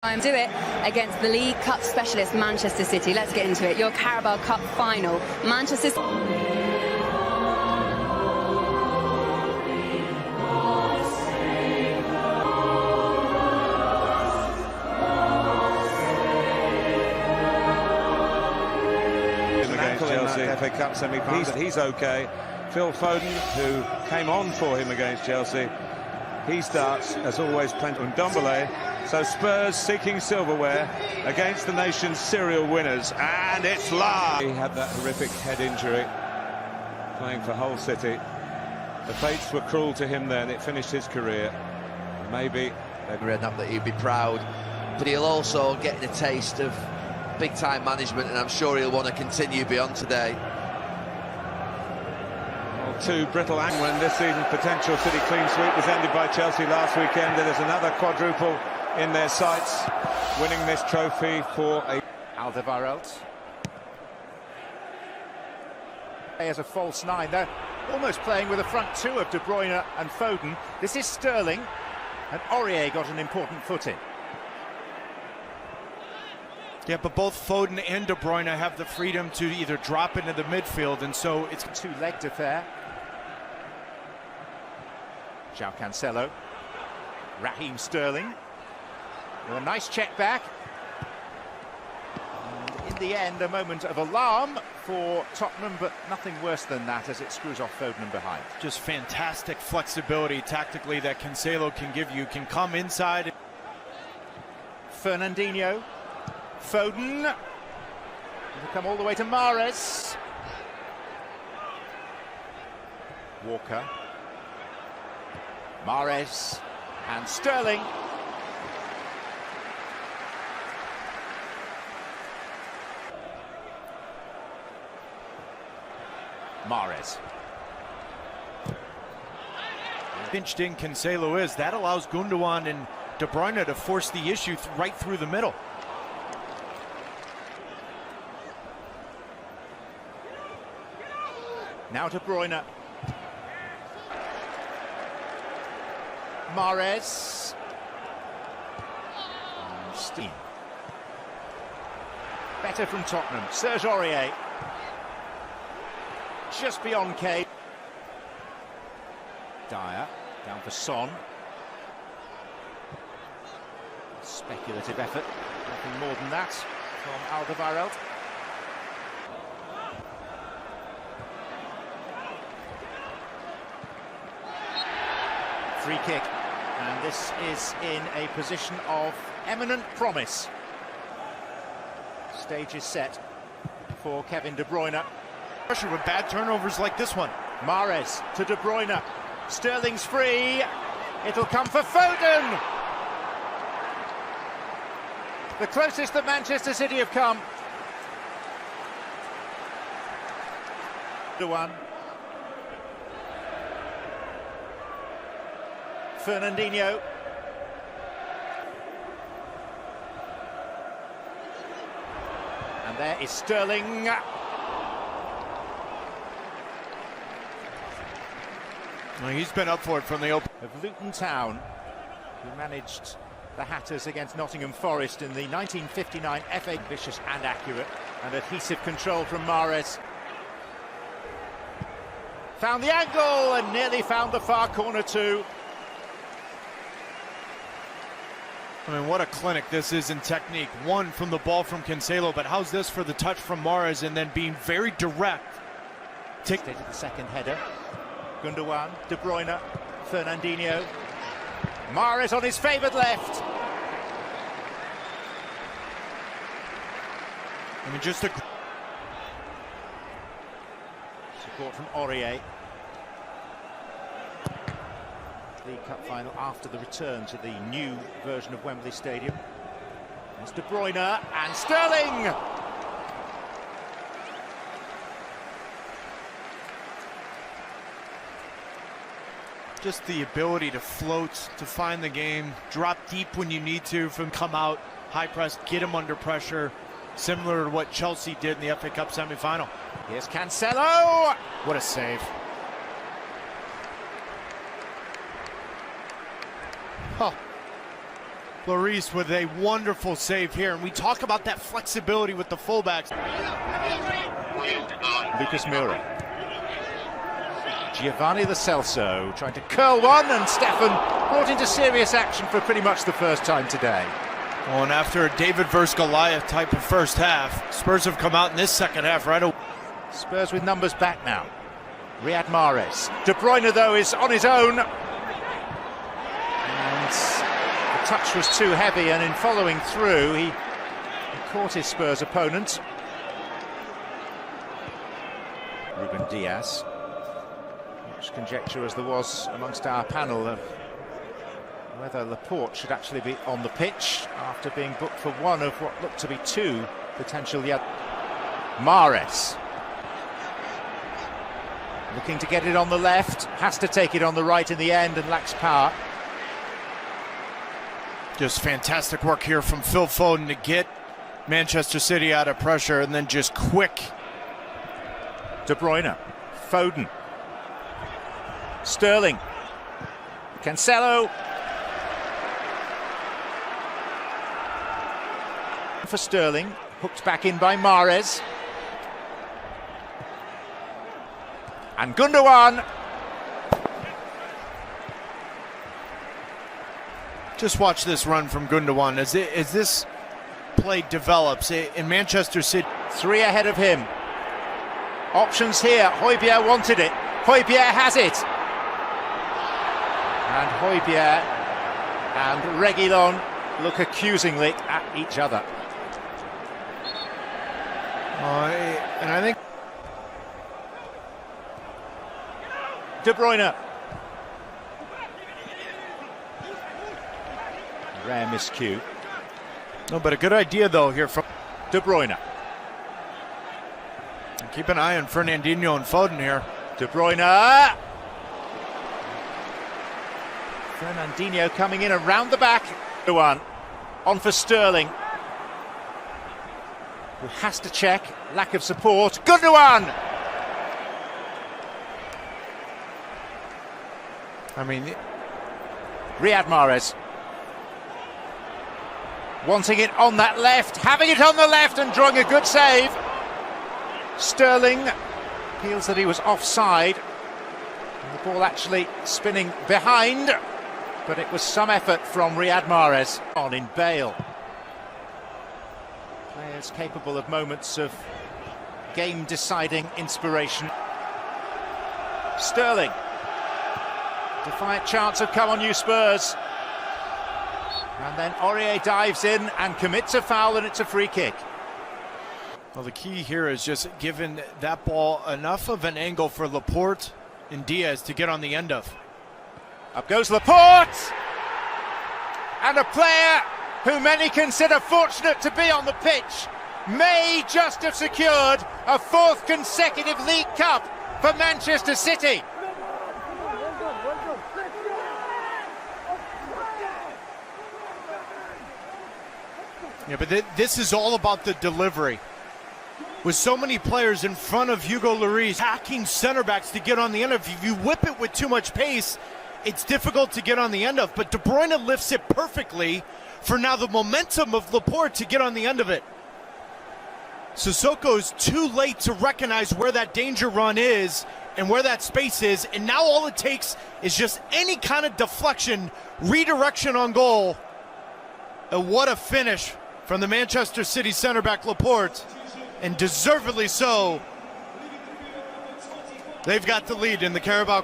Do it against the League Cup specialist Manchester City. Let's get into it. Your Carabao Cup final. Manchester City. Against Chelsea, FA Cup semi-final. He's okay. Phil Foden, who came on for him against Chelsea, he starts as always. Plenty Ndombele. So Spurs seeking silverware against the nation's serial winners, and it's live. He had that horrific head injury playing for Hull City. The fates were cruel to him then. It finished his career. Maybe not that he'd be proud, but he'll also get a taste of big-time management, and I'm sure he'll want to continue beyond today. Too brittle, and when this season's potential City clean sweep was ended by Chelsea last weekend, there's another quadruple in their sights, winning this trophy for a Alderweireld. As a false nine, they're almost playing with a front two of De Bruyne and Foden. This is Sterling, and Aurier got an important footing. Yeah, but both Foden and De Bruyne have the freedom to either drop into the midfield, and so it's a two-legged affair. João Cancelo, Raheem Sterling, with a nice check back. And in the end, a moment of alarm for Tottenham, but nothing worse than that as it screws off Foden behind. Just fantastic flexibility tactically that Cancelo can give you. Can come inside. Fernandinho, Foden, will come all the way to Mahrez. Walker, Mahrez, and Sterling. Mahrez. Pinched in Cancelo is. That allows Gundogan and De Bruyne to force the issue right through the middle. Now De Bruyne. Mahrez. Steam. Better from Tottenham. Serge Aurier. Just beyond Kane. Dyer. Down for Son. Speculative effort. Nothing more than that from Alderweireld. Free kick, and this is in a position of eminent promise. Stage is set for Kevin De Bruyne. Pressure with bad turnovers like this one. Mahrez to De Bruyne. Sterling's free. It'll come for Foden. The closest that Manchester City have come. The one. Fernandinho. And there is Sterling. Well, he's been up for it from the open. Of Luton Town, who managed the Hatters against Nottingham Forest in the 1959 FA. Vicious and accurate, and adhesive control from Mahrez. Found the angle and nearly found the far corner too. I mean, what a clinic this is in technique. One from the ball from Cancelo, but how's this for the touch from Mahrez and then being very direct? Take the second header. Gundogan, De Bruyne, Fernandinho. Mahrez on his favoured left. I mean, just a support from Aurier. League Cup final after the return to the new version of Wembley Stadium. It's De Bruyne and Sterling. just the ability to float, to find the game, drop deep when you need to, from come out, high press, get him under pressure, similar to what Chelsea did in the FA Cup semi-final. Here's Cancelo. What a save. Huh. Lloris with a wonderful save here, and we talk about that flexibility with the fullbacks. Lucas Moura. Giovanni Lo Celso trying to curl one, and Stefan brought into serious action for pretty much the first time today. Oh, and after a David versus Goliath type of first half, Spurs have come out in this second half right away. Spurs with numbers back now. Riyad Mahrez. De Bruyne, though, is on his own. And the touch was too heavy, and in following through, he caught his Spurs opponent. Ruben Diaz. Much conjecture as there was amongst our panel of whether Laporte should actually be on the pitch after being booked for one of what looked to be two potential yellow. Mahrez. Looking to get it on the left, has to take it on the right in the end and lacks power. Just fantastic work here from Phil Foden to get Manchester City out of pressure, and then just quick. De Bruyne, Foden, Sterling, Cancelo. For Sterling, hooked back in by Mahrez. And Gundogan. Just watch this run from Gundogan as this play develops in Manchester City. 3 ahead of him. Options here. Hojbjerg wanted it. Hojbjerg has it. And Hojbjerg and Reguilon look accusingly at each other. And I think De Bruyne. Rare miscue. No, but a good idea though here from De Bruyne. Keep an eye on Fernandinho and Foden here. De Bruyne. Fernandinho coming in around the back. One on for Sterling, who has to check. Lack of support. Gundogan. I mean, Riyad Mahrez wanting it on that left, having it on the left and drawing a good save. Sterling feels that he was offside. And the ball actually spinning behind, but it was some effort from Riyad Mahrez on in Bale. Players capable of moments of game-deciding inspiration. Sterling. Defiant chance have come on you, Spurs. And then Aurier dives in and commits a foul, and it's a free kick. Well, the key here is just giving that ball enough of an angle for Laporte and Diaz to get on the end of. Up goes Laporte! And a player who many consider fortunate to be on the pitch may just have secured a 4th consecutive League Cup for Manchester City. Yeah, but this is all about the delivery. With so many players in front of Hugo Lloris, hacking center backs to get on the end of. If you whip it with too much pace, it's difficult to get on the end of. But De Bruyne lifts it perfectly for now the momentum of Laporte to get on the end of it. Sissoko's too late to recognize where that danger run is and where that space is. And now all it takes is just any kind of deflection, redirection on goal. And what a finish from the Manchester City center back Laporte. And deservedly so. They've got the lead in the Carabao